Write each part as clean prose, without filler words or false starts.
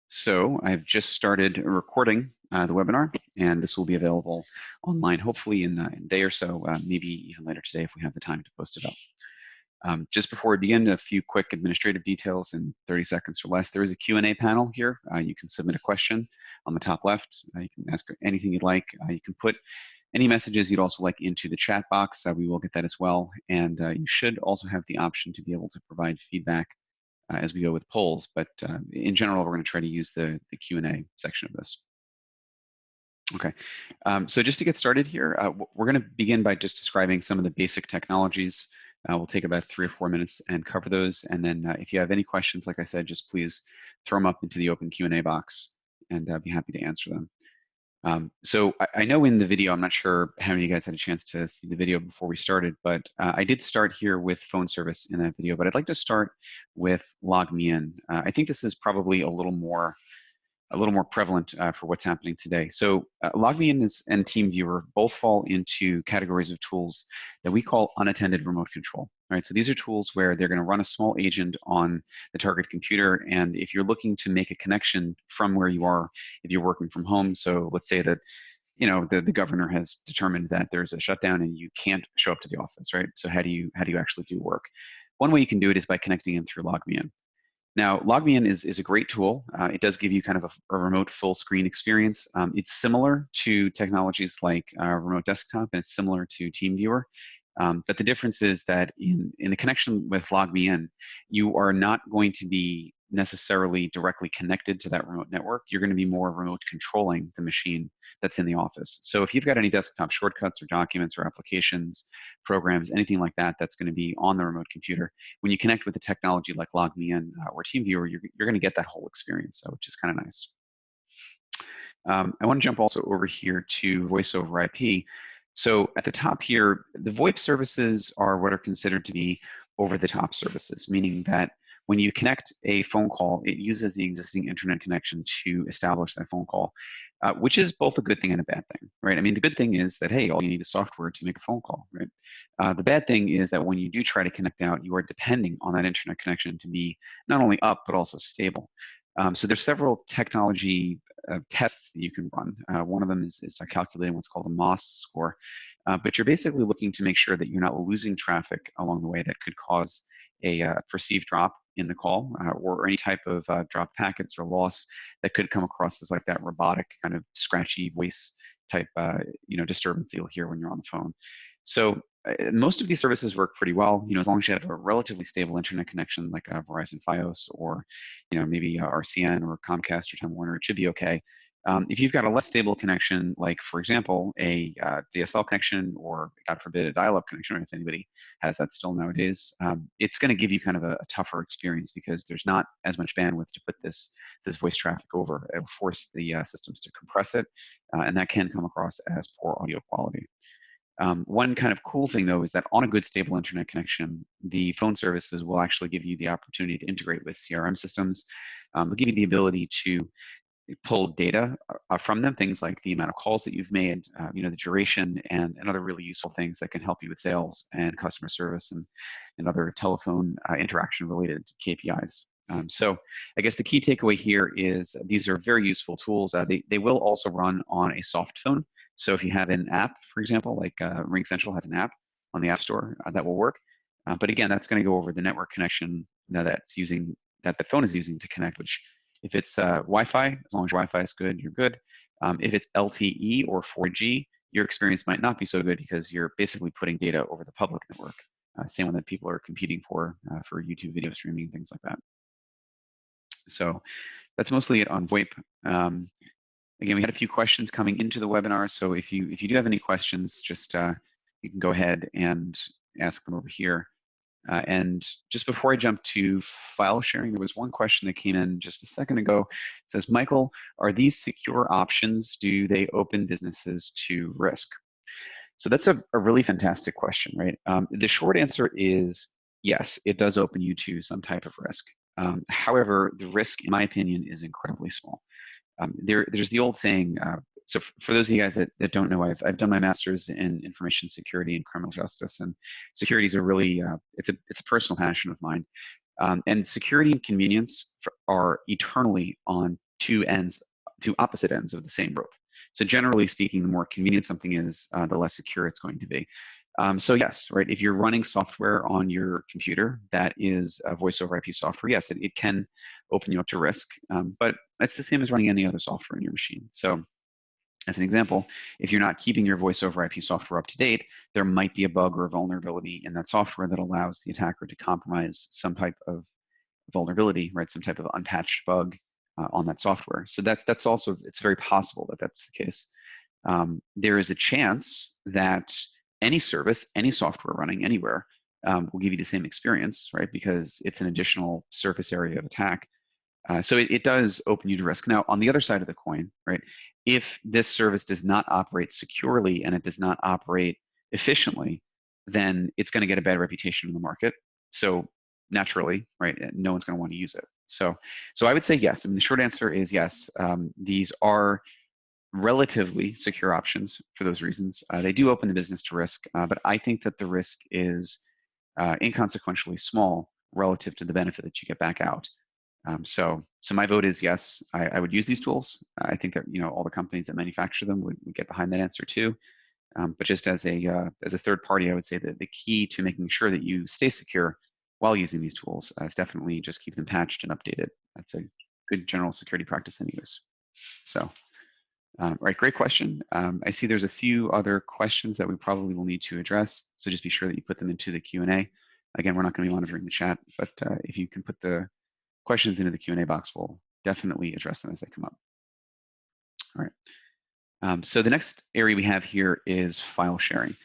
So I've just started recording the webinar, and this will be available online hopefully in a day or so, maybe even later today if we have the time to post it up. Just before we begin, a few quick administrative details in 30 seconds or less. There is a Q&A panel here. You can submit a question on the top left. You can ask anything you'd like. You can put any messages you'd also like into the chat box. We will get that as well. And you should also have the option to be able to provide feedback as we go with polls, but in general, we're going to try to use the Q&A section of this. Okay, so just to get started here, we're going to begin by just describing some of the basic technologies. We'll take about 3 or 4 minutes and cover those, and then if you have any questions, like I said, just please throw them up into the open Q&A box, and I'll be happy to answer them. So I know in the video, I'm not sure how many of you guys had a chance to see the video before we started, but I did start here with phone service in that video, but I'd like to start with LogMeIn. I think this is probably a little more prevalent for what's happening today. So LogMeIn and TeamViewer both fall into categories of tools that we call unattended remote control. Right? So these are tools where they're going to run a small agent on the target computer, and if you're looking to make a connection from where you are, if you're working from home, so let's say that the governor has determined that there's a shutdown and you can't show up to the office, right? So how do you actually do work? One way you can do it is by connecting in through LogMeIn. Now, LogMeIn is a great tool. It does give you kind of a remote full screen experience. It's similar to technologies like remote desktop, and it's similar to TeamViewer. But the difference is that in the connection with LogMeIn, you are not going to be necessarily directly connected to that remote network. You're going to be more remote controlling the machine that's in the office. So if you've got any desktop shortcuts or documents or applications, programs, anything like that, that's going to be on the remote computer, when you connect with a technology like LogMeIn or TeamViewer, you're going to get that whole experience, which is kind of nice. I want to jump also over here to voice over IP. So at the top here, the VoIP services are what are considered to be over-the-top services, meaning that when you connect a phone call, it uses the existing internet connection to establish that phone call, which is both a good thing and a bad thing, right? I mean, the good thing is that, hey, all you need is software to make a phone call, right? The bad thing is that when you do try to connect out, you are depending on that internet connection to be not only up, but also stable. So there's several technology tests that you can run. One of them is calculating what's called a MOS score, but you're basically looking to make sure that you're not losing traffic along the way that could cause a perceived drop in the call or any type of drop packets or loss that could come across as like that robotic kind of scratchy voice type disturbance you'll hear when you're on the phone. So most of these services work pretty well, as long as you have a relatively stable internet connection like Verizon Fios or, maybe RCN or Comcast or Time Warner, it should be okay. If you've got a less stable connection, like for example, a DSL connection or God forbid a dial-up connection, if anybody has that still nowadays, it's going to give you kind of a tougher experience because there's not as much bandwidth to put this voice traffic over. It will force the systems to compress it, and that can come across as poor audio quality. One kind of cool thing, though, is that on a good stable internet connection, the phone services will actually give you the opportunity to integrate with CRM systems. They'll give you the ability to pull data from them, things like the amount of calls that you've made, the duration, and other really useful things that can help you with sales and customer service and other telephone interaction-related KPIs. So I guess the key takeaway here is these are very useful tools. They will also run on a soft phone. So if you have an app, for example, like RingCentral has an app on the App Store that will work. But again, that's going to go over the network connection that the phone is using to connect, which if it's Wi-Fi, as long as your Wi-Fi is good, you're good. If it's LTE or 4G, your experience might not be so good because you're basically putting data over the public network, same one that people are competing for YouTube video streaming, things like that. So that's mostly it on VoIP. Again, we had a few questions coming into the webinar, so if you do have any questions, just you can go ahead and ask them over here. And just before I jump to file sharing, there was one question that came in just a second ago. It says, Michael, are these secure options? Do they open businesses to risk? So that's a really fantastic question, right? The short answer is yes, it does open you to some type of risk. However, the risk, in my opinion, is incredibly small. There's the old saying, so for those of you guys that don't know, I've done my master's in information security and criminal justice, and security is a really it's a personal passion of mine. And security and convenience are eternally on two opposite ends of the same rope. So generally speaking, the more convenient something is, the less secure it's going to be. So yes, right, if you're running software on your computer that is voice over IP software, yes, it can open you up to risk, but that's the same as running any other software in your machine. So as an example, if you're not keeping your voice over IP software up to date, there might be a bug or a vulnerability in that software that allows the attacker to compromise some type of vulnerability, right? Some type of unpatched bug on that software. So that's also, it's very possible that that's the case. There is a chance that any service, any software running anywhere will give you the same experience, right? Because it's an additional surface area of attack. So it does open you to risk. Now, on the other side of the coin, right, if this service does not operate securely and it does not operate efficiently, then it's going to get a bad reputation in the market. So naturally, right, no one's going to want to use it. So I would say yes. I mean, the short answer is yes. These are relatively secure options for those reasons. They do open the business to risk, but I think that the risk is inconsequentially small relative to the benefit that you get back out. So my vote is yes. I would use these tools. I think that all the companies that manufacture them would get behind that answer too. But just as a third party, I would say that the key to making sure that you stay secure while using these tools is definitely just keep them patched and updated. That's a good general security practice anyways. So, right, great question. I see there's a few other questions that we probably will need to address. So just be sure that you put them into the Q&A. Again, we're not going to be monitoring the chat, but if you can put the questions into the Q&A box, we'll definitely address them as they come up. All right. So the next area we have here is file sharing.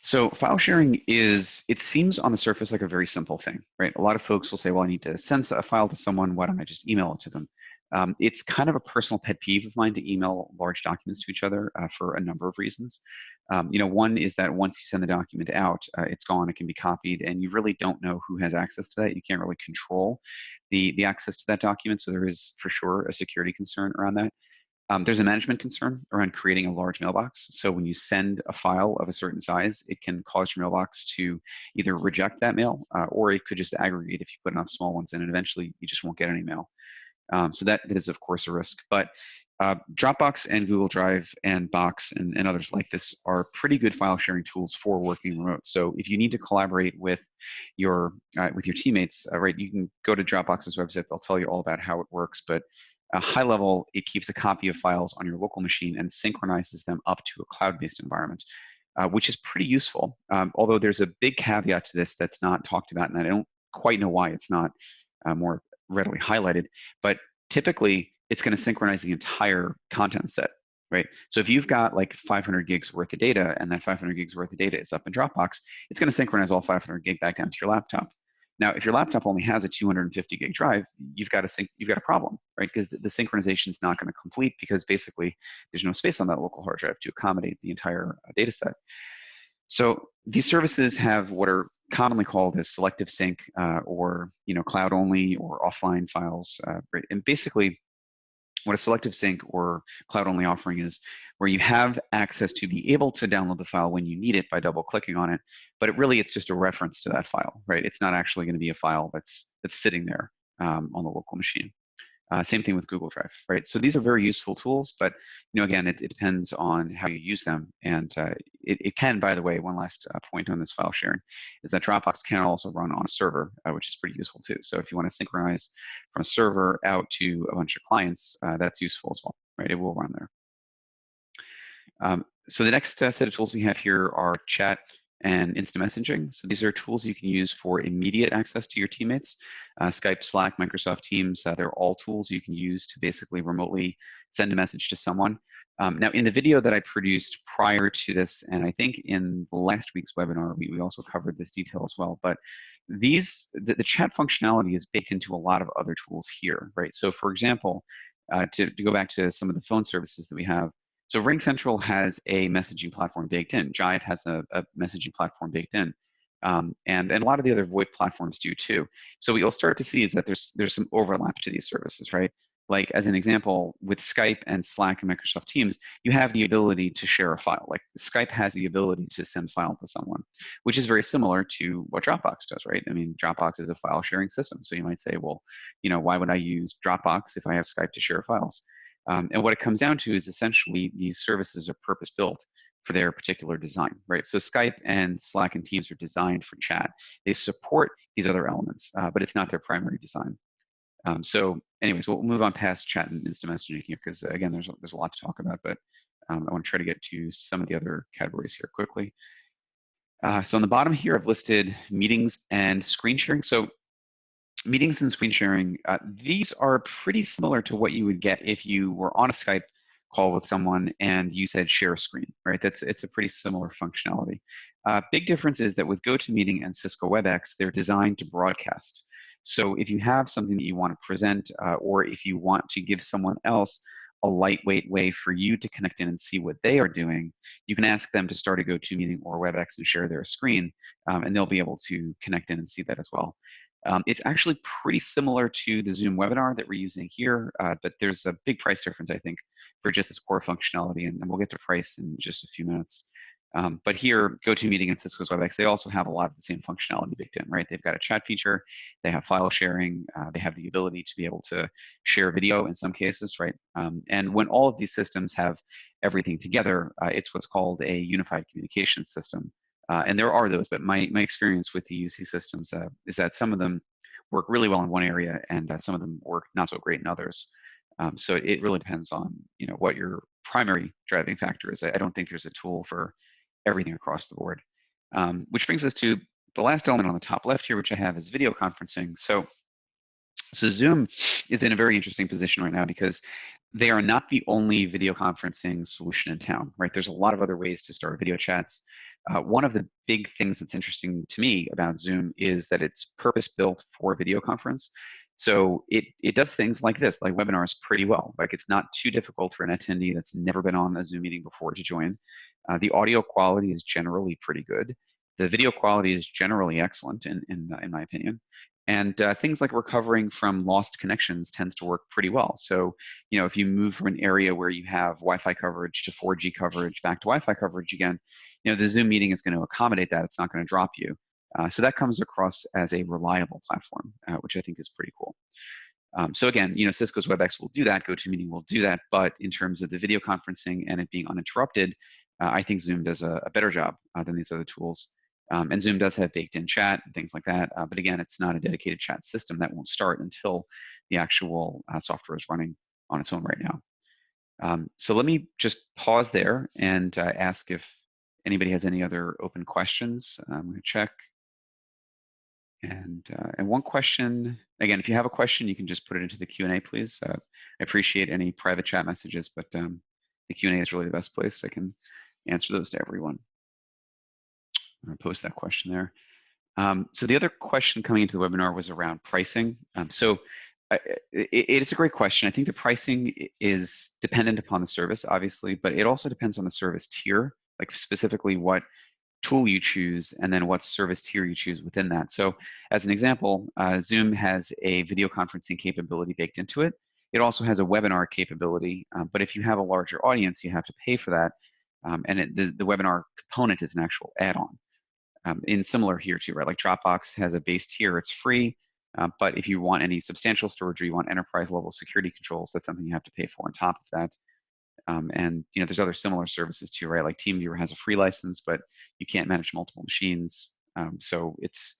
So file sharing it seems on the surface like a very simple thing, right? A lot of folks will say, well, I need to send a file to someone. Why don't I just email it to them? It's kind of a personal pet peeve of mine to email large documents to each other for a number of reasons. One is that once you send the document out, it's gone, it can be copied, and you really don't know who has access to that. You can't really control the access to that document, so there is for sure a security concern around that. There's a management concern around creating a large mailbox. So when you send a file of a certain size, it can cause your mailbox to either reject that mail or it could just aggregate if you put enough small ones in, and eventually you just won't get any mail. So that is, of course, a risk. But Dropbox and Google Drive and Box and others like this are pretty good file sharing tools for working remote. So if you need to collaborate with your teammates, right, you can go to Dropbox's website. They'll tell you all about how it works. But high level, it keeps a copy of files on your local machine and synchronizes them up to a cloud-based environment, which is pretty useful. Although there's a big caveat to this that's not talked about, and I don't quite know why it's not more readily highlighted, but typically it's going to synchronize the entire content set, right? So if you've got like 500 gigs worth of data and that 500 gigs worth of data is up in Dropbox, it's going to synchronize all 500 gig back down to your laptop. Now, if your laptop only has a 250 gig drive, you've got a problem, right? Because the synchronization is not going to complete because basically there's no space on that local hard drive to accommodate the entire data set. So these services have what are commonly called as selective sync or cloud only or offline files. Right? And basically what a selective sync or cloud only offering is, where you have access to be able to download the file when you need it by double clicking on it, but it's just a reference to that file, right? It's not actually going to be a file that's sitting there on the local machine. Same thing with Google Drive, right? So these are very useful tools, but again, it depends on how you use them. And it can, by the way, one last point on this file sharing is that Dropbox can also run on a server, which is pretty useful too. So if you want to synchronize from a server out to a bunch of clients, that's useful as well, right? It will run there. So the next set of tools we have here are chat and instant messaging. So these are tools you can use for immediate access to your teammates. Skype, Slack, Microsoft Teams, they're all tools you can use to basically remotely send a message to someone. Now, in the video that I produced prior to this, and I think in last week's webinar, we also covered this detail as well, but the chat functionality is baked into a lot of other tools here, right? So for example, to go back to some of the phone services that we have, so RingCentral has a messaging platform baked in. Jive has a messaging platform baked in. And a lot of the other VoIP platforms do too. So what you'll start to see is that there's some overlap to these services, right? like as an example, with Skype and Slack and Microsoft Teams, you have the ability to share a file. Like Skype has the ability to send file to someone, which is very similar to what Dropbox does, right? I mean, Dropbox is a file sharing system. So you might say, well, why would I use Dropbox if I have Skype to share files? And what it comes down to is essentially these services are purpose built for their particular design, right? So Skype and Slack and Teams are designed for chat. They support these other elements, but it's not their primary design. So anyways, we'll move on past chat and instant messaging here because again, there's a lot to talk about, but I want to try to get to some of the other categories here quickly. So on the bottom here, I've listed meetings and screen sharing. So meetings and screen sharing, these are pretty similar to what you would get if you were on a Skype call with someone and you said share a screen, right? It's a pretty similar functionality. Big difference is that with GoToMeeting and Cisco Webex, they're designed to broadcast. So if you have something that you want to present, or if you want to give someone else a lightweight way for you to connect in and see what they are doing, you can ask them to start a GoToMeeting or Webex and share their screen, and they'll be able to connect in and see that as well. It's actually pretty similar to the Zoom webinar that we're using here, but there's a big price difference, I think, for just this core functionality, and we'll get to price in just a few minutes. But here, GoToMeeting and Cisco's Webex, they also have a lot of the same functionality baked in, right? They've got a chat feature, they have file sharing, they have the ability to be able to share video in some cases, right? And when all of these systems have everything together, it's what's called a unified communications system. And there are those, but my experience with the UC systems is that some of them work really well in one area, and some of them work not so great in others. So it really depends on what your primary driving factor is. I don't think there's a tool for everything across the board. Which brings us to the last element on the top left here, which I have is video conferencing. So Zoom is in a very interesting position right now because they are not the only video conferencing solution in town, right? There's a lot of other ways to start video chats. One of the big things that's interesting to me about Zoom is that it's purpose-built for video conference. So it does things like this, like webinars, pretty well. Like it's not too difficult for an attendee that's never been on a Zoom meeting before to join. The audio quality is generally pretty good. The video quality is generally excellent, in my opinion. And things like recovering from lost connections tends to work pretty well. So, if you move from an area where you have Wi-Fi coverage to 4G coverage back to Wi-Fi coverage again, the Zoom meeting is going to accommodate that. It's not going to drop you. So that comes across as a reliable platform, which I think is pretty cool. So again, Cisco's Webex will do that, GoToMeeting will do that, but in terms of the video conferencing and it being uninterrupted, I think Zoom does a better job than these other tools. And Zoom does have baked-in chat and things like that, but again, it's not a dedicated chat system that won't start until the actual software is running on its own right now. So let me just pause there and ask if anybody has any other open questions. I'm going to check. And one question, again, if you have a question, you can just put it into the Q&A, please. I appreciate any private chat messages, but the Q&A is really the best place. I can answer those to everyone. I'm going to post that question there. So the other question coming into the webinar was around pricing. It's a great question. I think the pricing is dependent upon the service, obviously, but it also depends on the service tier, like specifically what tool you choose and then what service tier you choose within that. So as an example, Zoom has a video conferencing capability baked into it. It also has a webinar capability, but if you have a larger audience, you have to pay for that. And the webinar component is an actual add-on. In similar here too, right? Like Dropbox has a base tier, it's free, but if you want any substantial storage or you want enterprise level security controls, that's something you have to pay for on top of that. And there's other similar services too, right? Like TeamViewer has a free license, but you can't manage multiple machines. So it's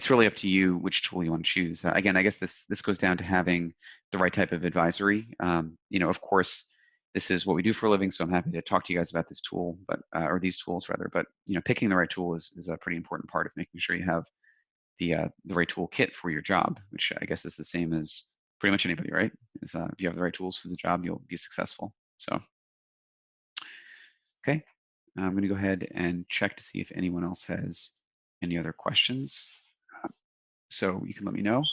really up to you which tool you want to choose. Again, I guess this goes down to having the right type of advisory. Of course, this is what we do for a living, so I'm happy to talk to you guys about this tool, or these tools rather. But picking the right tool is a pretty important part of making sure you have the right toolkit for your job, which I guess is the same as pretty much anybody, right? If you have the right tools for the job, you'll be successful. So, okay, I'm going to go ahead and check to see if anyone else has any other questions. So you can let me know.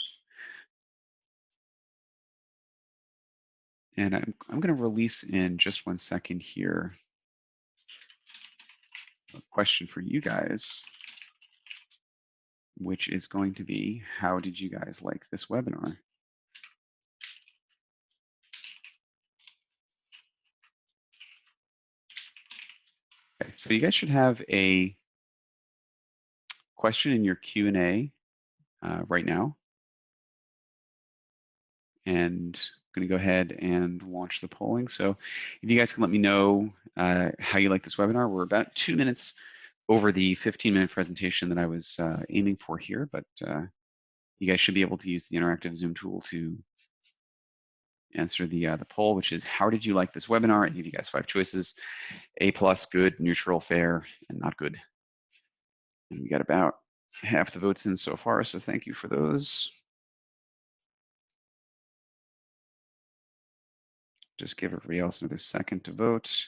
And I'm going to release in just 1 second here a question for you guys, which is going to be, how did you guys like this webinar? so you guys should have a question in your Q&A right now. And I'm going to go ahead and launch the polling. So if you guys can let me know how you like this webinar. We're about 2 minutes over the 15-minute presentation that I was aiming for here, but you guys should be able to use the interactive Zoom tool to answer the poll, which is, how did you like this webinar? I give you guys 5 choices: A+, good, neutral, fair, and not good. And we got about half the votes in so far, so thank you for those. Just give everybody else another second to vote.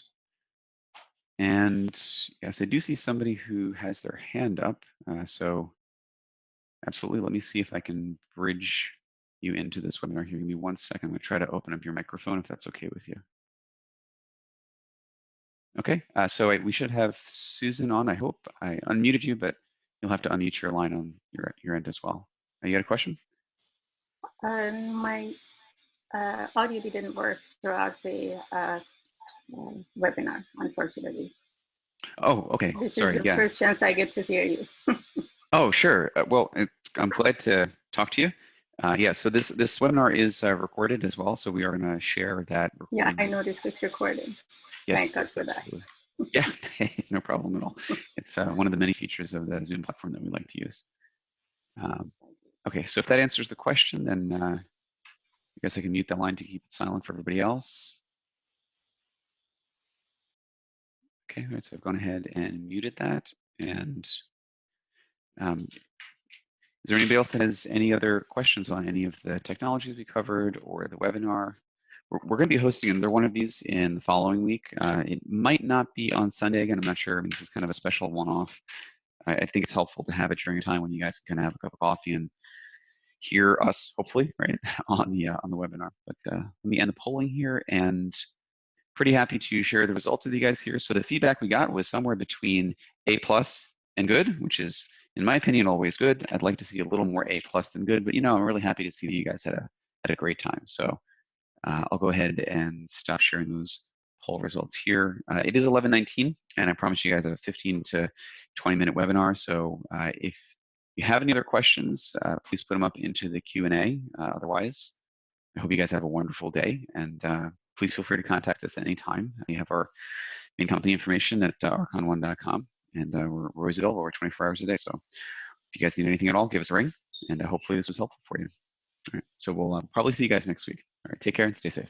And yes, I do see somebody who has their hand up. So absolutely, let me see if I can bridge you into this webinar here. Give me 1 second. I'm going to try to open up your microphone if that's okay with you. Okay, so we should have Susan on, I hope. I unmuted you, but you'll have to unmute your line on your end as well. You got a question? My audio didn't work throughout the webinar, unfortunately. Oh, okay. This Sorry. is the first chance I get to hear you. Oh, sure. Well, I'm glad to talk to you. Yeah, so this webinar is recorded as well, so we are going to share that recording. Yeah, I noticed it's recorded. Yes, Thank God yes, for absolutely. that. Yeah, no problem at all. It's one of the many features of the Zoom platform that we like to use. Okay, so if that answers the question, then I guess I can mute the line to keep it silent for everybody else. Okay, all right, so I've gone ahead and muted that. And is there anybody else that has any other questions on any of the technologies we covered or the webinar? We're going to be hosting another one of these in the following week. It might not be on Sunday again. I'm not sure. I mean, this is kind of a special one-off. I think it's helpful to have it during a time when you guys can kind of have a cup of coffee and hear us, hopefully, right, on the webinar. But let me end the polling here, and pretty happy to share the results with you guys here. So the feedback we got was somewhere between A+ and good, which is, in my opinion, always good. I'd like to see a little more A+ than good, but I'm really happy to see that you guys had a great time. So I'll go ahead and stop sharing those poll results here. It is 11:19, and I promise you guys a 15 to 20-minute webinar. So if you have any other questions, please put them up into the Q&A. Otherwise, I hope you guys have a wonderful day, and please feel free to contact us at any time. You have our main company information at ArchonOne.com, and we're always available over 24 hours a day. So if you guys need anything at all, give us a ring, and hopefully this was helpful for you. All right, so we'll probably see you guys next week. All right, take care and stay safe.